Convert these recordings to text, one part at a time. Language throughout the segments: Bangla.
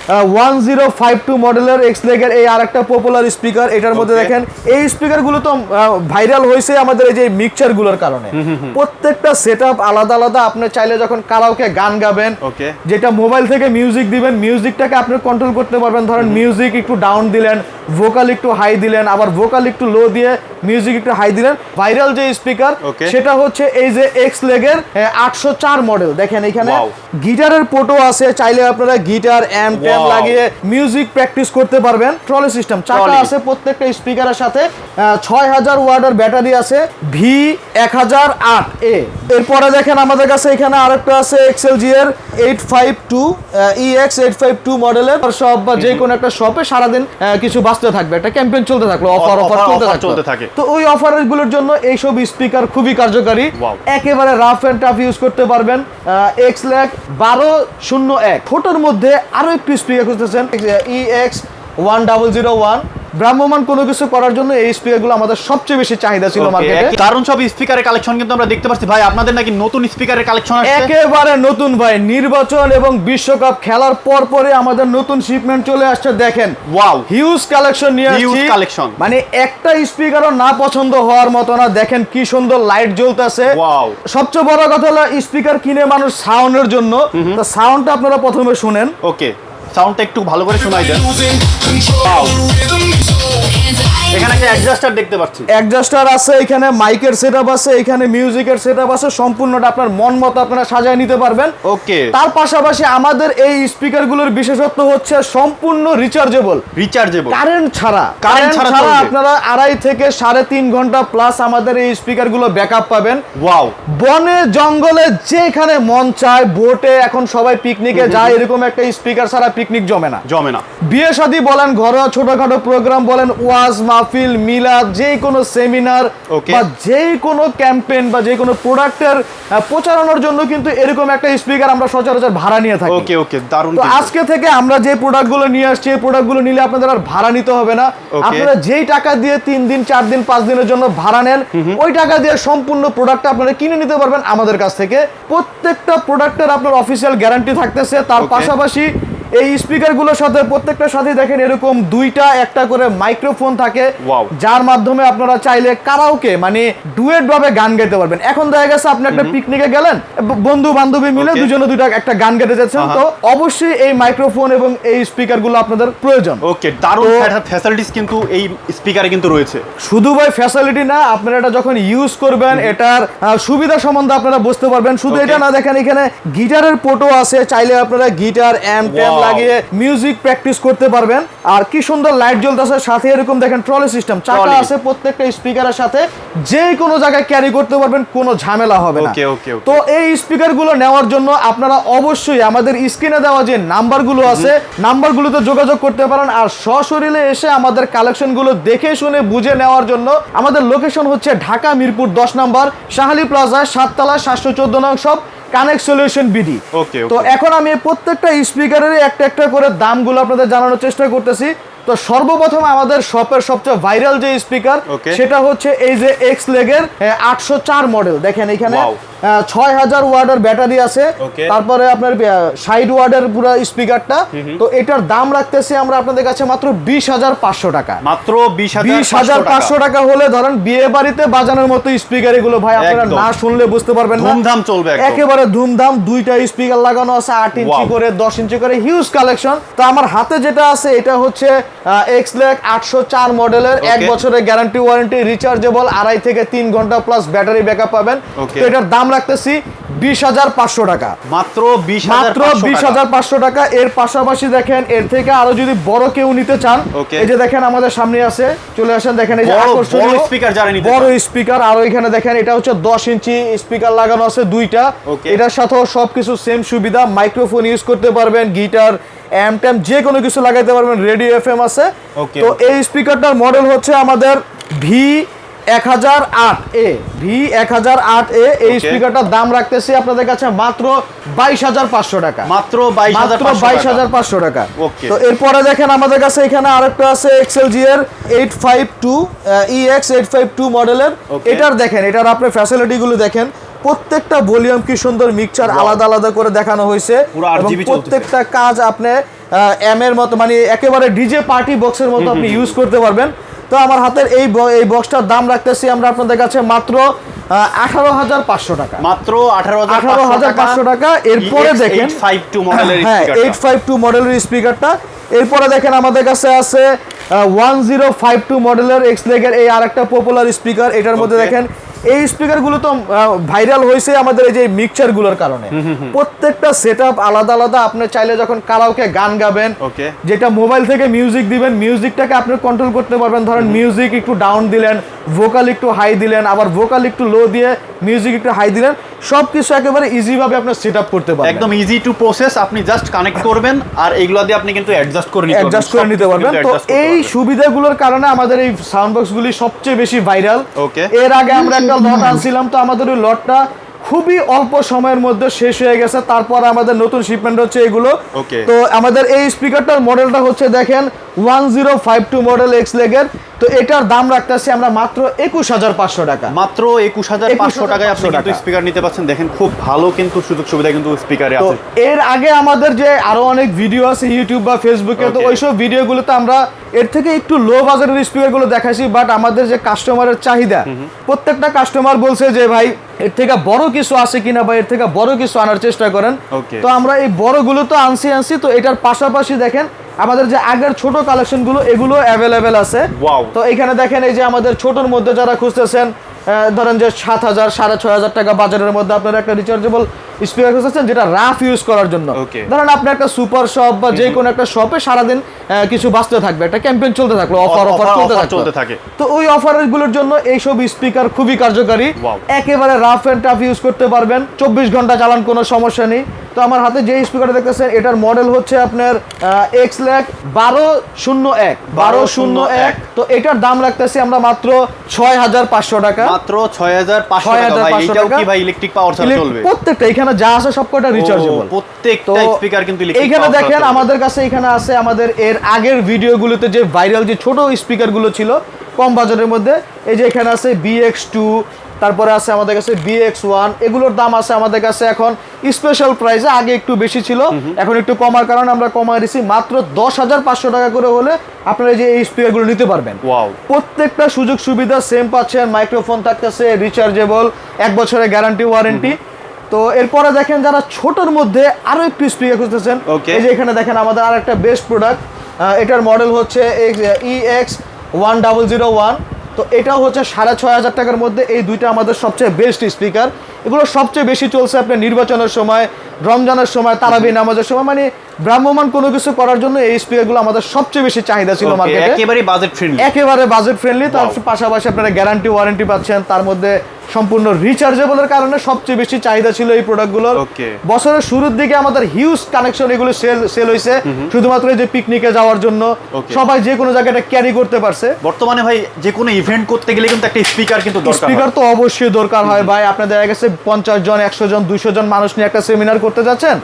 1052 মডেলের এক্স লেগের এই আরেকটা পপুলার স্পিকার। এটার মধ্যে দেখেন এই স্পিকারগুলো তো ভাইরাল হয়েছে আমাদের এই যে মিক্সচারগুলোর কারণে। প্রত্যেকটা সেটআপ আলাদা আলাদা। আপনি চাইলে যখন কারাওকে গান গাবেন, যেটা মোবাইল থেকে মিউজিক দিবেন, মিউজিকটাকে আপনি কন্ট্রোল করতে পারবেন। ধরেন মিউজিক একটু ডাউন দিলেন, ভোকাল একটু হাই দিলেন, আবার ভোকাল একটু লো দিয়ে মিউজিক একটু হাই দিলেন। ভাইরাল যে স্পিকার সেটা হচ্ছে এই যে এক্স লেগের 804 মডেল। দেখেন এখানে গিটারের পোর্টও আছে, চাইলে আপনারা গিটার অ্যাম্প ট্যাম্প লাগিয়ে মিউজিক প্র্যাকটিস করতে পারবেন। ট্রলি সিস্টেম চাকা আছে প্রত্যেকটা স্পিকারের সাথে। 6000 ওয়াটের ব্যাটারি আছে V1008A। এরপরে দেখেন আমাদের কাছে এখানে আরেকটা আছে এক্সএলজি এর 852 EX852 মডেলের। সব বা যে কোনো একটা শপে সারাদিন কিছু বাঁচতে থাকবে, একটা ক্যাম্পেইন চলতে থাকলো, অফার চলতে থাকে। তো ওই অফারগুলোর জন্য এইসব স্পিকার খুবই কার্যকারী। একেবারে রাফ এন্ড টাফ ইউজ করতে পারবেন। এক্সলেক 1201 ছোটর মধ্যে আরো একটু স্পিকার খুঁজতেছেন, EX1001। ভ্রাম্যমান কোনো কিছু করার জন্য এই স্পিকারগুলো আমাদের সবচেয়ে বেশি চাহিদা ছিল মার্কেটে। কারণ সব স্পিকারের কালেকশন কিন্তু আমরা দেখতে পাচ্ছি ভাই, আপনাদের নাকি নতুন স্পিকারের কালেকশন আসছে। একেবারে নতুন ভাই, নির্বাচন এবং বিশ্বকাপ খেলার পর পরে আমাদের নতুন শিপমেন্ট চলে আসছে। দেখেন ওয়াও, হিউজ কালেকশন নিয়ে আসছি। হিউজ কালেকশন, মানে একটা স্পিকারও না পছন্দ হওয়ার মতো না। দেখেন কি সুন্দর লাইট জ্বলতেছে। ওয়াও, সবচেয়ে বড় কথা হলো স্পিকার কিনে মানুষ সাউন্ডের জন্য। তো সাউন্ডটা আপনারা প্রথমে শুনেন। ওকে, সাউন্ডটা একটু ভালো করে শোনাই দেন। ওয়াও, এখানে একটা অ্যাডজাস্টার দেখতে পাচ্ছি। অ্যাডজাস্টার আছে, এখানে মাইকের সেটআপ আছে, এখানে মিউজিকের সেটআপ আছে। সম্পূর্ণটা আপনার মন মতো আপনারা সাজিয়ে নিতে পারবেন। ওকে, তার পাশাপাশি আমাদের এই স্পিকারগুলোর বিশেষত্ব হচ্ছে সম্পূর্ণ রিচার্জেবল। কারেন্ট ছাড়া আপনারা 2.5 থেকে 3.5 ঘন্টা প্লাস আমাদের এই স্পিকারগুলো ব্যাকআপ পাবেন। ওয়াও, বনে জঙ্গলে যেখানে মন চায়, বোটে এখন সবাই পিকনিকে যায়, এরকম একটা স্পিকার ছাড়া পিকনিক জমে না। বিয়ে শাদী বলেন, ঘরোয়া ছোটখাটো প্রোগ্রাম বলেন, ওয়াজ মাহফিল মিলাদ, যে কোনো সেমিনার বা যে কোনো ক্যাম্পেইন বা যে কোনো প্রোডাক্টের প্রচারণার জন্য কিন্তু এরকম একটা স্পিকার আমরা সচরাচর ভাড়া নিয়ে থাকি। ওকে ওকে, দারুণ। তো আজকে থেকে আমরা যে প্রোডাক্টগুলো নিয়ে আসছি, এই প্রোডাক্টগুলো নিলে আপনাদের আর ভাড়া নিতে হবে না। আপনারা যেই টাকা দিয়ে 3 দিন 4 দিন 5 দিনের জন্য ভাড়া নেন, ওই টাকা দিয়ে সম্পূর্ণ প্রোডাক্টটা আপনারা কিনে নিতে পারবেন আমাদের কাছ থেকে। প্রত্যেকটা প্রোডাক্টের আপনার অফিসিয়াল গ্যারান্টি থাকতেছে। তার পাশাপাশি এই স্পিকারগুলোর সাথে প্রত্যেকটার সাথে দেখেন এরকম একটা করে মাইক্রোফোন থাকে, যার মাধ্যমে আপনারা চাইলে কারাওকে মানে ডুয়েট ভাবে গান গাইতে পারবেন। এখন দেখা গেছে আপনি একটা পিকনিকে গেলেন, বন্ধু বান্ধবী মিলে দুজনে দুইটা একটা গান গাইতে যাচ্ছেন, তো অবশ্যই এই মাইক্রোফোন এবং এই স্পিকারগুলো আপনাদের প্রয়োজন। ওকে, দারুণ ফ্যাসিলিটিস কিন্তু এই স্পিকারে কিন্তু রয়েছে। শুধু ভাই ফ্যাসিলিটি না, আপনারা এটা যখন ইউজ করবেন এটার সুবিধা সম্বন্ধে আপনারা বুঝতে পারবেন। শুধু এটা না, দেখেন এখানে গিটারের পোর্টও আছে, চাইলে আপনারা গিটার অ্যাম্প ট্যাম্প লাগিয়ে মিউজিক প্র্যাকটিস করতে পারবেন। আর কি সুন্দর লাইট জ্বলতেছে, সাথে এরকম দেখেন ট্রলি সিস্টেম চাকা আছে প্রত্যেকটা স্পিকারের সাথে, যে কোনো জায়গায় ক্যারি করতে পারবেন, কোনো ঝামেলা হবে না। তো এই স্পিকারগুলো নেওয়ার জন্য আপনারা অবশ্যই আমাদের স্ক্রিনে দেওয়া যে নাম্বারগুলো আছে, নাম্বারগুলোতে যোগাযোগ করতে পারেন। আর সশরীরে এসে আমাদের কালেকশনগুলো দেখে শুনে বুঝে নেওয়ার জন্য আমাদের লোকেশন হচ্ছে ঢাকা মিরপুর 10 নম্বর শাহালি প্লাজা 7 তলা 714 নং শপ কানেক্ট সলিউশন বিডি। তো এখন আমি প্রত্যেকটা স্পিকারের একটা করে দামগুলো আপনাদের জানানোর চেষ্টা করতেছি। তো সর্বপ্রথম আমাদের শপের সবচেয়ে ভাইরাল যে স্পিকার সেটা হচ্ছে এই যে এক্স লেগের 804 মডেল। দেখেন এখানে 6000 ওয়াটের ব্যাটারি আছে, তারপরে আপনার 60 ওয়াটের পুরো স্পিকারটা। তো এটার দাম রাখতেছি আমরা আপনাদের কাছে মাত্র 20500 টাকা। মাত্র 20500 টাকা হলে ধরেন বিয়ে বাড়িতে বাজানোর মতো স্পিকার এগুলো ভাই, আপনারা না শুনলে বুঝতে পারবেন না। ধুমধাম চলবে, একেবারে ধুমধাম। 2টা স্পিকার লাগানো আছে, 8 ইঞ্চি করে 10 ইঞ্চি করে, হিউজ কালেকশন। তো আমার হাতে যেটা আছে এটা হচ্ছে এক্সলেক 804 মডেলের, 1 বছরের গ্যারান্টি ওয়ারেন্টি, রিচার্জেবল, 2.5 থেকে 3 ঘন্টা প্লাস ব্যাটারি ব্যাকআপ পাবেন। তো এটার দাম রাখতেছি 20500 টাকা, মাত্র 20500 টাকা। এর পাশাপাশি দেখেন এর থেকে আরো যদি বড় কেউ নিতে চান, এই যে দেখেন আমাদের সামনে আছে, চলে আসেন। দেখেন এই যে আকর্ষণীয় স্পিকার, যারা নিতে বড় স্পিকার। আর এখানে দেখেন এটা হচ্ছে 10 ইঞ্চি স্পিকার লাগানো আছে 2টা। এটার সাথেও সবকিছু সেম সুবিধা, মাইক্রোফোন ইউজ করতে পারবেন, গিটার অ্যাম্প ট্যাম্প যে কোনো কিছু লাগাইতে পারবেন, রেডিও এফএম আছে। তো এই স্পিকারটার মডেল হচ্ছে আমাদের V1008A। এই স্পিকারটার দাম রাখতেছি আপনাদের কাছে মাত্র 22500 টাকা, মাত্র 22500 টাকা। তো এরপরে দেখেন আমাদের কাছে এখানে আরেকটা আছে এক্সএলজি এর 852 EX852 মডেলের। এটার দেখেন, এটার আপনি ফ্যাসিলিটি গুলো দেখেন, প্রত্যেকটা ভলিউম কি সুন্দর, মিক্সচার আলাদা আলাদা করে দেখানো হয়েছে, এবং প্রত্যেকটা কাজ আপনি এম এর মতো, মানে একেবারে ডিজে পার্টি বক্সের মতো আপনি ইউজ করতে পারবেন। তো আমার হাতের এই বক্সটার দাম রাখতেছি আমরা আপনাদের কাছে মাত্র 18,500 টাকা, মাত্র 18,500 টাকা। এরপরে দেখেন 852 মডেলের হ্যাঁ স্পিকারটা 852 মডেলের স্পিকারটা। এরপরে দেখেন আমাদের কাছে আছে 1052 মডেলের এক্সলেগের এই আরেকটা পপুলার স্পিকার। এটার মধ্যে Okay. দেখেন এই স্পিকারগুলো তো ভাইরাল হয়েছে আমাদের এই যে মিক্সচারগুলোর কারণে। প্রত্যেকটা সেটআপ আলাদা আলাদা। আপনি চাইলে যখন কারাওকে গান গাবেন, ওকে যেটা মোবাইল থেকে মিউজিক দিবেন, মিউজিকটাকে আপনি কন্ট্রোল করতে পারবেন। ধরেন মিউজিক একটু ডাউন দিলেন, ভোকাল একটু হাই দিলেন, আবার ভোকাল একটু লো দিয়ে মিউজিক একটু হাই দিলেন, সবকিছু একেবারে ইজি ভাবে আপনি সেটআপ করতে পারবেন। একদম ইজি টু প্রসেস। আপনি জাস্ট কানেক্ট করবেন আর এইগুলো দিয়ে আপনি কিন্তু অ্যাডজাস্ট করে নিতে পারবেন। তো এই সুবিধাগুলোর কারণে আমাদের এই সাউন্ড বক্সগুলি সবচেয়ে বেশি ভাইরাল। ওকে এর আগে আমরা একটা লট আনছিলাম, তো আমাদের ওই লটটা খুবই অল্প সময়ের মধ্যে শেষ হয়ে গেছে। তারপর আমাদের নতুন শিপমেন্ট হচ্ছে এগুলো। Okay. তো আমাদের এই স্পিকারটার মডেলটা হচ্ছে দেখেন 1052 মডেল এক্সলেগের। তো এটার দাম রাখতেছি আমরা মাত্র 21,500 টাকা। মাত্র 21,500 টাকায় আপনি কিন্তু স্পিকার নিতে পাচ্ছেন। দেখেন খুব ভালো কিন্তু সুযোগ সুবিধা কিন্তু স্পিকারে তো আছে। এর আগে আমাদের যে আরো অনেক ভিডিও আছে ইউটিউব বা ফেসবুকে, তো Okay. ওইসব ভিডিওগুলোতে আমরা এর থেকে একটু লো বাজারের স্পিকারগুলো দেখাইছি। বাট আমাদের যে কাস্টমারের চাহিদা, প্রত্যেকটা কাস্টমার বলছে যে ভাই এর থেকে বড় কিছু আছে কিনা বা এর থেকে বড় কিছু আনার চেষ্টা করেন। Okay. তো আমরা এই বড়গুলো তো আনছি। তো এটার পাশাপাশি দেখেন আমাদের যে আগের ছোট কালেকশনগুলো এগুলো অ্যাভেলেবেল আছে। Wow. তো এখানে দেখেন এই যে আমাদের ছোটর মধ্যে যারা খুঁজতেছেন, ধরেন যে 7,000 6,500 টাকা বাজারের মধ্যে আপনারা একটা রিচার্জেবল স্পিকার খুঁজতেছেন যেটা রাফ ইউজ করার জন্য। Okay. ধরেন আপনি একটা সুপার শপ বা যে কোনো একটা শপে সারাদিন কিছু বাঁচতে থাকবে, একটা ক্যাম্পেইন চলতে থাকলো, অফার চলতে থাকে। তো ওই অফারগুলোর জন্য এইসব স্পিকার খুবই কার্যকারী। Wow. একেবারে একেবারে রাফ এন্ড টাফ ইউজ করতে পারবেন, 24 ঘন্টা চালান, কোনো সমস্যা নেই। তো আমার হাতে যে স্পিকারটা দেখতেছেন এটার মডেল হচ্ছে আপনার এক্সল্যাক 1201। তো এটার দাম রাখতেছি আমরা মাত্র 6,500 টাকা। মাত্র 6,500 টাকা। ভাই এটাও কি ভাই ইলেকট্রিক পাওয়ার ছাড়া চলবে? প্রত্যেকটা এখানে যা আছে সবকটা রিচার্জেবল। প্রত্যেকটা স্পিকার কিন্তু ইলেকট্রিক এইখানে দেখেন আমাদের কাছে এখানে আছে আমাদের এর আগের ভিডিওগুলোতে যে ভাইরাল যে ছোট স্পিকারগুলো ছিল কম বাজারের মধ্যে। এই যে এখানে আছে BX2, তারপরে আছে আমাদের কাছে BX1। এগুলোর দাম আছে আমাদের কাছে এখন স্পেশাল প্রাইসে, আগে একটু বেশি ছিল, এখন একটু কমার কারণে আমরা কমায় দিছি। মাত্র 10,500 টাকা করে হলে আপনারা যে এই স্পিকারগুলো নিতে পারবেন। ওয়াও। প্রত্যেকটা সুযোগ সুবিধা সেম পাচ্ছেন, মাইক্রোফোন থাকতেছে, রিচার্জেবল, 1 বছরের গ্যারান্টি ওয়ারেন্টি। তো এরপরে দেখেন যারা ছোটর মধ্যে আরো একটু স্পিকার খুঁজতেছেন, Okay. এই যে এখানে দেখেন আমাদের আরেকটা বেস্ট প্রোডাক্ট, এটার মডেল হচ্ছে EX1001। তো এটাও হচ্ছে 6,500 টাকার মধ্যে। এই দুইটা আমাদের সবচেয়ে বেস্ট স্পিকার। এগুলো সবচেয়ে বেশি চলছে আপনার নির্বাচনের সময়, রমজানের সময়, তারাবি নামাজের সময়, মানে ভ্রাম্যমান কোনো কিছু করার জন্য এই স্পিকারগুলো আমাদের সবচেয়ে বেশি চাহিদা ছিল মার্কেটে। একেবারে বাজেট ফ্রেন্ডলি। একেবারে বাজেট ফ্রেন্ডলি। তার পাশাপাশি আপনারা গ্যারান্টি ওয়ারেন্টি পাচ্ছেন, তার মধ্যে সম্পূর্ণ রিচার্জেবলের কারণে সবচেয়ে বেশি চাহিদা ছিল এই প্রোডাক্টগুলোর। Okay. বছরের শুরুর দিকে আমাদের হিউজ কানেকশন এগুলো সেল হয়েছে শুধুমাত্র এই যে পিকনিকে যাওয়ার জন্য। Okay. সবাই যে কোনো জায়গায় ক্যারি করতে পারছে। বর্তমানে ভাই যে কোনো ইভেন্ট করতে গেলে কিন্তু একটা স্পিকার কিন্তু দরকার স্পিকার হয়। তো অবশ্যই দরকার হয় ভাই। আপনাদের দেখা গেছে 50 জন 100 জন 200 জন মানুষ নিয়ে একটা সেমিনার করতে যাচ্ছেন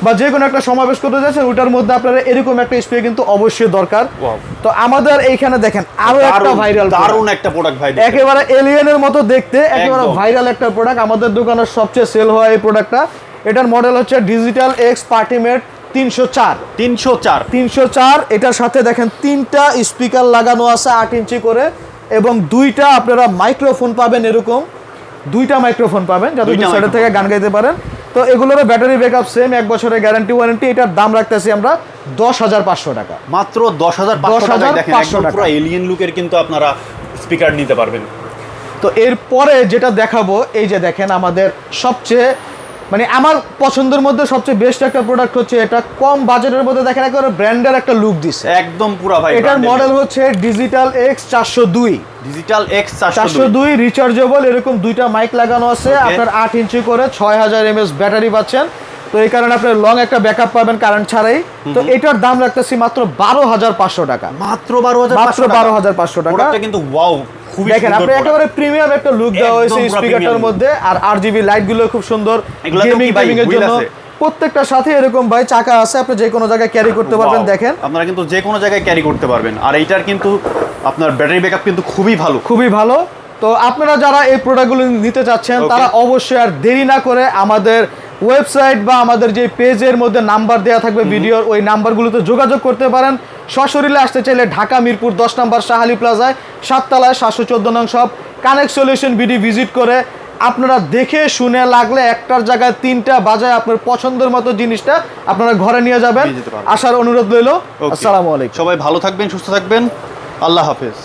বা যে কোনো একটা সমাবেশ করতে যাচ্ছেন, ওটার মধ্যে আপনারা এরকম একটা স্পিকার কিন্তু অবশ্যই দরকার। Wow. তো আমাদের এইখানে দেখেন আরো একটা ভাইরাল, দারুণ একটা প্রোডাক্ট ভাই। একেবারে এলিয়েনের মতো দেখতে, একেবারে একদম। ভাইরাল একটা প্রোডাক্ট। আমাদের দোকানের সবচেয়ে সেল হয় এই প্রোডাক্টটা। এটার মডেল হচ্ছে ডিজিটাল এক্স পার্টিমেট 304। 304। এটার সাথে দেখেন 3টা স্পিকার লাগানো আছে 8 ইঞ্চি করে, এবং 2টা আপনারা মাইক্রোফোন পাবেন, এরকম 2টা মাইক্রোফোন পাবেন যাতে দুই সাইড থেকে গান গাইতে পারেন। তো এগুলোর ব্যাটারি ব্যাকআপ সেম, 1 বছরের গ্যারান্টি ওয়ারেন্টি। এটার দাম রাখতেছি আমরা 10,500 টাকা। মাত্র 10,500 টাকায় দেখেন একদম পুরো এলিয়েন লুকের কিন্তু আপনারা স্পিকার নিতে পারবেন। তো এরপরে যেটা দেখাবো, এই যে দেখেন আমাদের সবচেয়ে মানে আমার পছন্দের মধ্যে সবচেয়ে বেস্ট একটা প্রোডাক্ট হচ্ছে এটা। কম বাজেটের মধ্যে দেখেন একেবারে ব্র্যান্ডের একটা লুক দিছে একদম পুরো ভাই। এটার মডেল হচ্ছে digital x 402। Digital x 402 rechargeable, এরকম 2টা মাইক লাগানো আছে। Okay. আপনার 8 ইঞ্চি করে 6000 mAh ব্যাটারি পাচ্ছেন। তো এই কারণে আপনি লং একটা ব্যাকআপ পাবেন কারেন্ট ছাড়াই। তো এটার দাম রাখতেছি মাত্র 12,500 টাকা। মাত্র 12,500 টাকা। 12,500 টাকা। প্রোডাক্টটা কিন্তু ওয়াও, খুবই দেখেন সুন্দর আপনি product। একেবারে প্রিমিয়াম একটা লুক দেওয়া একদম হয়েছে পুরো স্পিকারটার premium মধ্যে। আর RGB লাইট গুলো খুব সুন্দর, এগুলাতেও গেমিং কি ভাই গেমিং এর wheel জন্য আছে? প্রত্যেকটার সাথে এরকম ভাই চাকা আছে, আপনি যে কোনো জায়গায় ক্যারি করতে পারবেন। Wow, দেখেন আপনারা কিন্তু যে কোনো জায়গায় ক্যারি করতে পারবেন। আর এইটার কিন্তু আপনার ব্যাটারি ব্যাকআপ কিন্তু খুবই ভালো। খুবই ভালো। তো আপনারা যারা এই প্রোডাক্টগুলো নিতে চাচ্ছেন Okay. তারা অবশ্যই আর দেরি না করে আমাদের ওয়েবসাইট বা আমাদের যে পেজের মধ্যে নাম্বার দেওয়া থাকবে ভিডিওর, ওই নাম্বারগুলোতে যোগাযোগ করতে পারেন। সশরীরে আসতে চাইলে ঢাকা মিরপুর 10 নম্বর শাহালি প্লাজায় 7 তলায় 714 নং shop connect solution BD visit করে আপনারা দেখে শুনে লাগলে একটার জায়গায় 3টা বাজায় আপনার পছন্দের মতো জিনিসটা আপনারা ঘরে নিয়ে যাবেন। নিয়ে যেতে পারবেন। আসার অনুরোধ রইল। Okay. আসসালামু আলাইকুম। সবাই ভালো থাকবেন, সুস্থ থাকবেন। আল্লাহ হাফেজ।